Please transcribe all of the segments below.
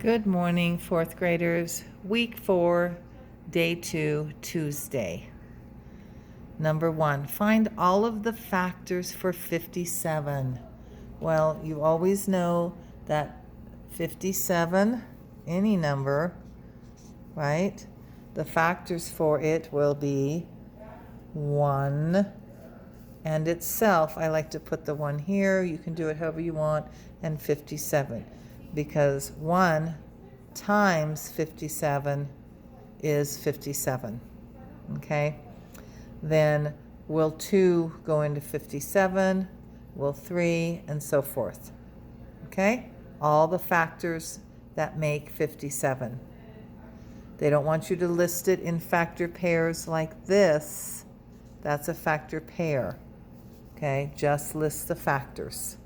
Good morning, fourth graders. Week 4, day 2, Tuesday. Number 1, find all of the factors for 57. Well, you always know that 57, any number, right? The factors for it will be 1 and itself. I like to put the 1 here. You can do it however you want, and 57. Because 1 times 57 is 57, okay? Then will 2 go into 57, will 3, and so forth, okay? All the factors that make 57. They don't want you to list it in factor pairs like this. That's a factor pair, okay? Just list the factors.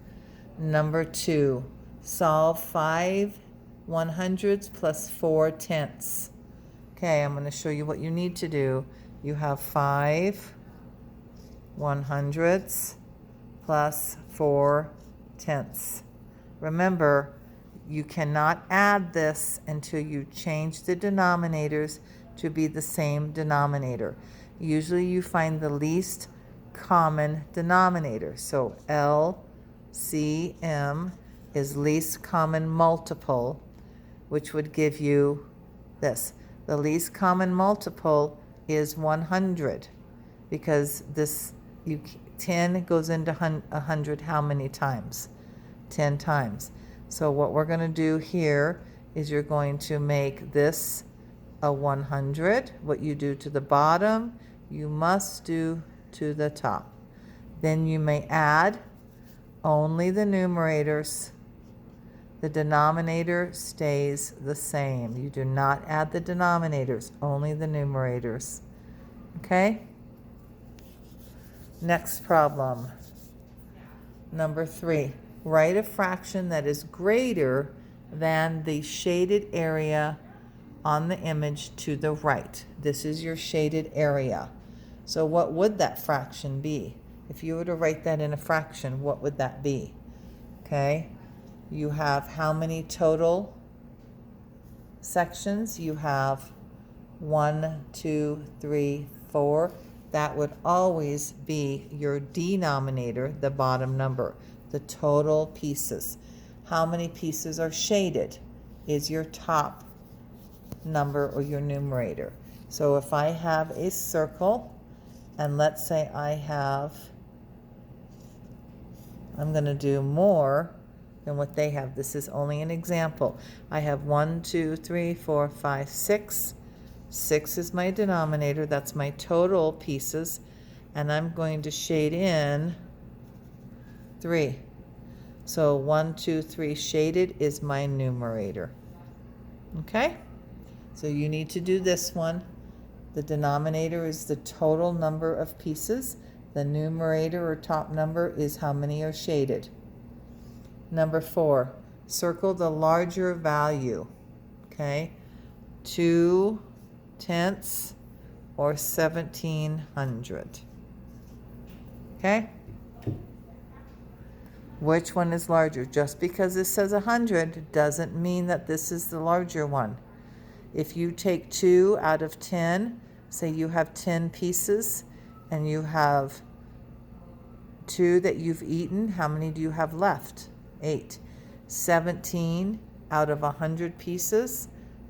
Number 2. Solve 5 100ths plus 4 tenths. Okay, I'm going to show you what you need to do. You have 5 100ths plus 4 tenths. Remember, you cannot add this until you change the denominators to be the same denominator. Usually you find the least common denominator. So LCM is least common multiple, which would give you this. The least common multiple is 100, because 10 goes into 100 how many times? 10 times. So what we're going to do here is you're going to make this a 100. What you do to the bottom, you must do to the top. Then you may add only the numerators. The denominator stays the same. You do not add the denominators, only the numerators. Okay? Next problem. Number 3. Write a fraction that is greater than the shaded area on the image to the right. This is your shaded area. So what would that fraction be? If you were to write that in a fraction, what would that be? Okay? You have how many total sections? You have 1, 2, 3, 4. That would always be your denominator, the bottom number, the total pieces. How many pieces are shaded is your top number or your numerator. So if I have a circle, and let's say I'm going to do more than what they have. This is only an example. I have 1, 2, 3, 4, 5, 6. 6 is my denominator. That's my total pieces. And I'm going to shade in 3. So 1, 2, 3 shaded is my numerator. Okay? So you need to do this one. The denominator is the total number of pieces. The numerator or top number is how many are shaded. Number 4, circle the larger value, okay? 2 tenths or 1700, okay? Which one is larger? Just because this says 100 doesn't mean that this is the larger one. If you take 2 out of 10, say you have 10 pieces and you have 2 that you've eaten, how many do you have left? 8. 17 out of 100 pieces,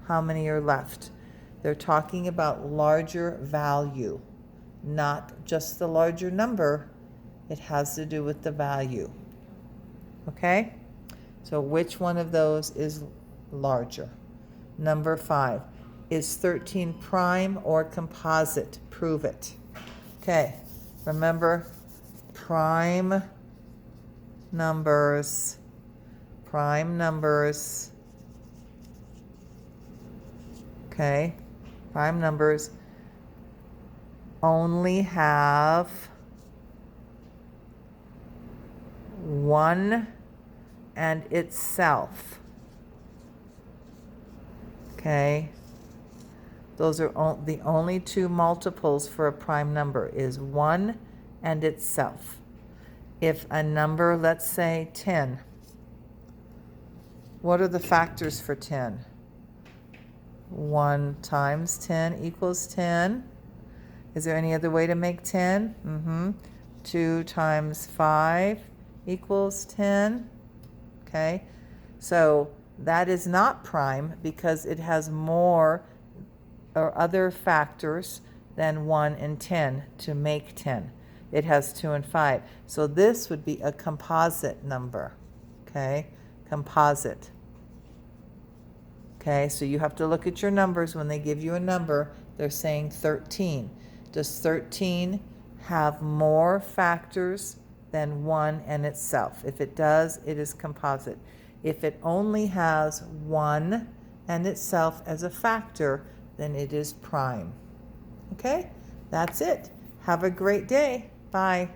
how many are left? They're talking about larger value, not just the larger number. It has to do with the value. Okay? So which one of those is larger? Number 5. Is 13 prime or composite? Prove it. Okay. Remember, prime numbers, okay, prime numbers only have 1 and itself, okay? Those are the only 2 multiples for a prime number is 1 and itself. If a number, let's say 10, What are the factors for 10? 1 times 10 equals 10. Is there any other way to make 10? 2 times 5 equals 10. Okay, so that is not prime because it has more or other factors than 1 and 10 to make 10. It has 2 and 5. So this would be a composite number. Okay, composite. Okay, so you have to look at your numbers. When they give you a number, they're saying 13. Does 13 have more factors than 1 and itself? If it does, it is composite. If it only has 1 and itself as a factor, then it is prime. Okay, that's it. Have a great day. Bye.